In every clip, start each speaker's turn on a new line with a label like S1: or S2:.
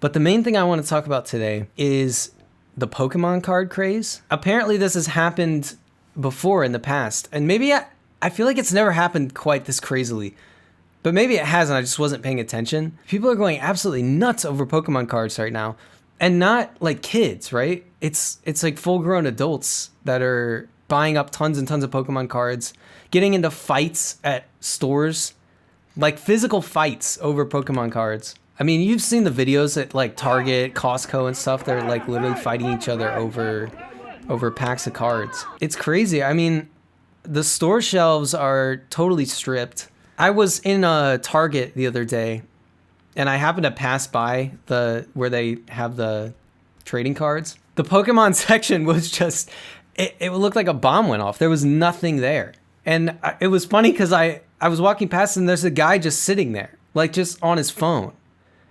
S1: But the main thing I want to talk about today is the Pokemon card craze. Apparently this has happened before in the past, and maybe I feel like it's never happened quite this crazily. But maybe it has and I just wasn't paying attention. People are going absolutely nuts over Pokemon cards right now. And not like kids, right? It's like full-grown adults that are buying up tons and tons of Pokemon cards, getting into fights at stores, like physical fights over Pokemon cards. I mean, you've seen the videos at like Target, Costco and stuff. They're like literally fighting each other over packs of cards. It's crazy. I mean, the store shelves are totally stripped. I was in a Target the other day, and I happened to pass by where they have the trading cards. The Pokemon section was just, it looked like a bomb went off. There was nothing there. And it was funny because I was walking past and there's a guy just sitting there, like just on his phone.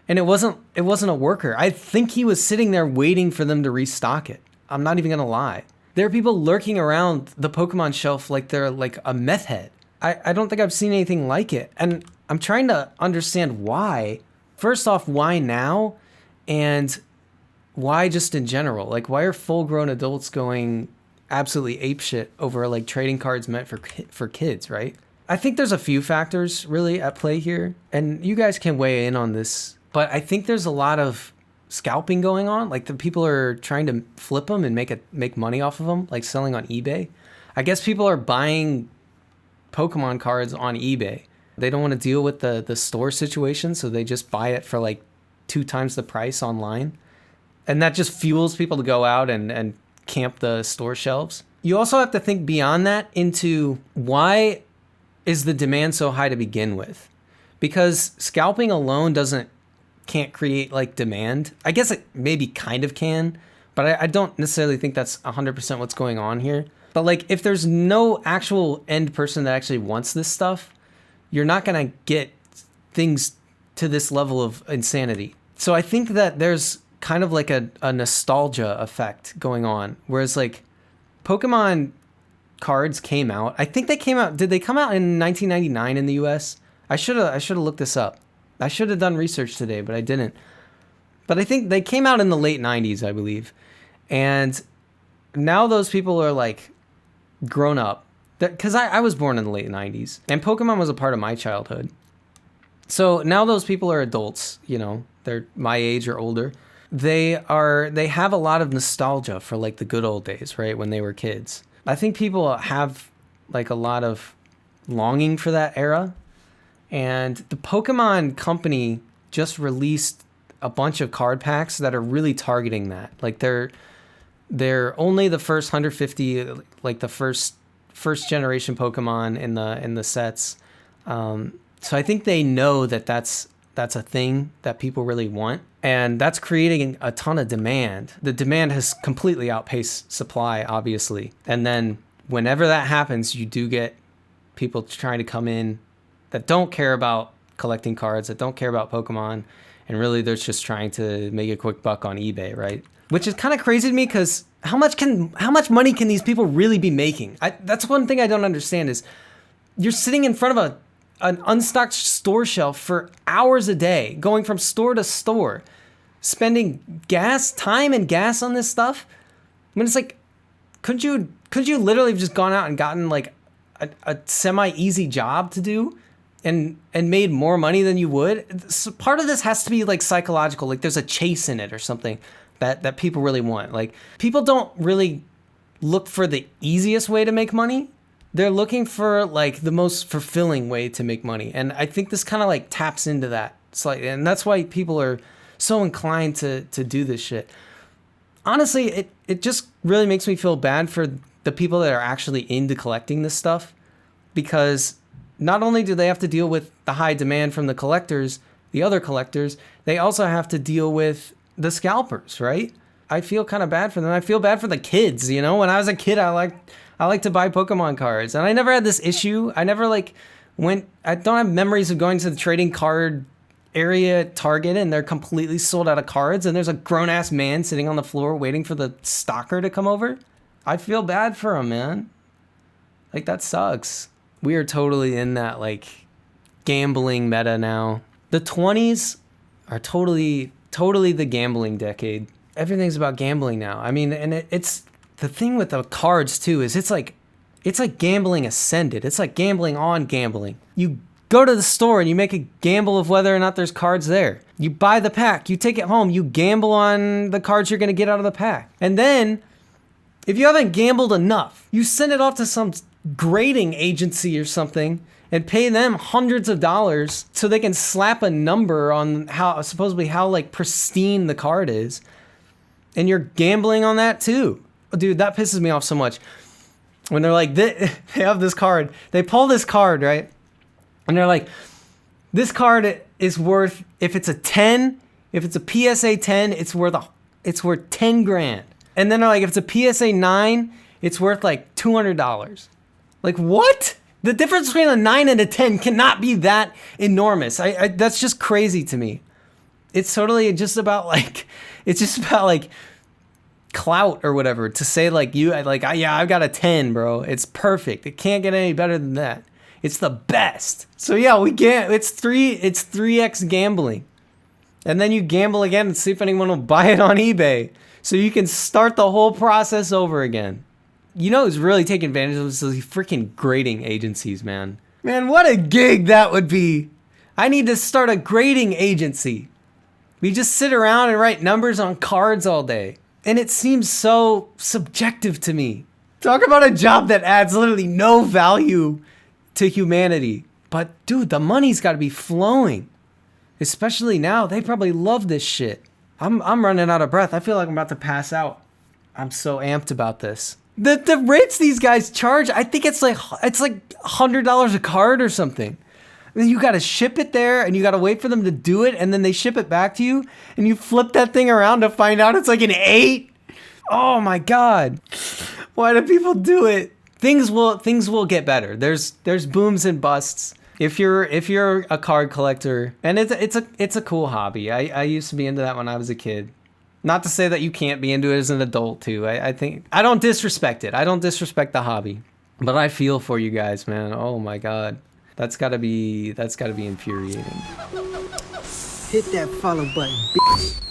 S1: And it wasn't a worker. I think he was sitting there waiting for them to restock it. I'm not even gonna lie. There are people lurking around the Pokemon shelf like they're like a meth head. I don't think I've seen anything like it. And I'm trying to understand why. First off, why now? And why just in general? Like, why are full-grown adults going absolutely apeshit over like trading cards meant for kids, right? I think there's a few factors really at play here. And you guys can weigh in on this. But I think there's a lot of scalping going on. Like the people are trying to flip them and make money off of them, like selling on eBay. I guess people are buying Pokemon cards on eBay. They don't want to deal with the store situation, so they just buy it for like 2 times the price online. And that just fuels people to go out and camp the store shelves. You also have to think beyond that into why is the demand so high to begin with? Because scalping alone can't create like demand. I guess it maybe kind of can, but I don't necessarily think that's 100% what's going on here. But like, if there's no actual end person that actually wants this stuff, you're not gonna get things to this level of insanity. So I think that there's kind of like a nostalgia effect going on, whereas like Pokemon cards came out. I think they came out. Did they come out in 1999 in the U.S.? I should have looked this up. I should have done research today, but I didn't. But I think they came out in the late 90s, I believe. And now those people are like grown up. Because I was born in the late 90s. And Pokemon was a part of my childhood. So now those people are adults, you know. They're my age or older. They have a lot of nostalgia for like the good old days, right? When they were kids. I think people have like a lot of longing for that era. And the Pokemon company just released a bunch of card packs that are really targeting that. Like they're only the first 150, like the first generation Pokemon in the sets. So I think they know that that's a thing that people really want, and that's creating a ton of demand. The demand has completely outpaced supply, obviously. And then whenever that happens, you do get people trying to come in that don't care about collecting cards, that don't care about Pokemon, and really they're just trying to make a quick buck on eBay, right? Which is kind of crazy to me because how much money can these people really be making? That's one thing I don't understand is you're sitting in front of an unstocked store shelf for hours a day, going from store to store, spending time and gas on this stuff. I mean, it's like, couldn't you literally have just gone out and gotten like a semi-easy job to do and made more money than you would? So part of this has to be like psychological, like there's a chase in it or something that people really want. Like people don't really look for the easiest way to make money. They're looking for like the most fulfilling way to make money. And I think this kind of like taps into that slightly. And that's why people are so inclined to do this shit. Honestly, it just really makes me feel bad for the people that are actually into collecting this stuff, because not only do they have to deal with the high demand from the other collectors, they also have to deal with the scalpers, right? I feel kind of bad for them. I feel bad for the kids, you know? When I was a kid, I like to buy Pokemon cards, and I never had this issue. I never I don't have memories of going to the trading card area at Target and they're completely sold out of cards and there's a grown-ass man sitting on the floor waiting for the stocker to come over. I feel bad for him, man. Like, that sucks. We are totally in that, like, gambling meta now. The 20s are totally totally the gambling decade. Everything's about gambling now. I mean, and it's the thing with the cards too is it's like gambling ascended. It's like gambling on gambling. You go to the store and you make a gamble of whether or not there's cards there. You buy the pack, you take it home, you gamble on the cards you're gonna get out of the pack. And then, if you haven't gambled enough, you send it off to some grading agency or something and pay them hundreds of dollars so they can slap a number on supposedly how like pristine the card is. And you're gambling on that too. Dude, that pisses me off so much. When they're like, they have this card, they pull this card, right? And they're like, this card is worth, if it's a 10, if it's a PSA 10, it's worth 10 grand. And then they're like, if it's a PSA 9, it's worth like $200. Like, what? The difference between a 9 and a 10 cannot be that enormous. That's just crazy to me. It's totally just about like, clout or whatever to say like yeah, I've got a 10, bro. It's perfect. It can't get any better than that. It's the best. So yeah, it's 3x gambling. And then you gamble again and see if anyone will buy it on eBay. So you can start the whole process over again. You know who's really taking advantage of this? These freaking grading agencies, man. Man, what a gig that would be. I need to start a grading agency. We just sit around and write numbers on cards all day. And it seems so subjective to me. Talk about a job that adds literally no value to humanity. But dude, the money's got to be flowing. Especially now, they probably love this shit. I'm running out of breath. I feel like I'm about to pass out. I'm so amped about this. The rates these guys charge, I think it's like $100 a card or something. I mean, you got to ship it there and you got to wait for them to do it, and then they ship it back to you and you flip that thing around to find out it's like an 8. Oh my God. Why do people do it? Things will get better. There's booms and busts. If you're a card collector, and it's a cool hobby. I used to be into that when I was a kid. Not to say that you can't be into it as an adult too. I think I don't disrespect it. I don't disrespect the hobby, but I feel for you guys, man. Oh my God, that's gotta be infuriating.
S2: Hit that follow button, bitch.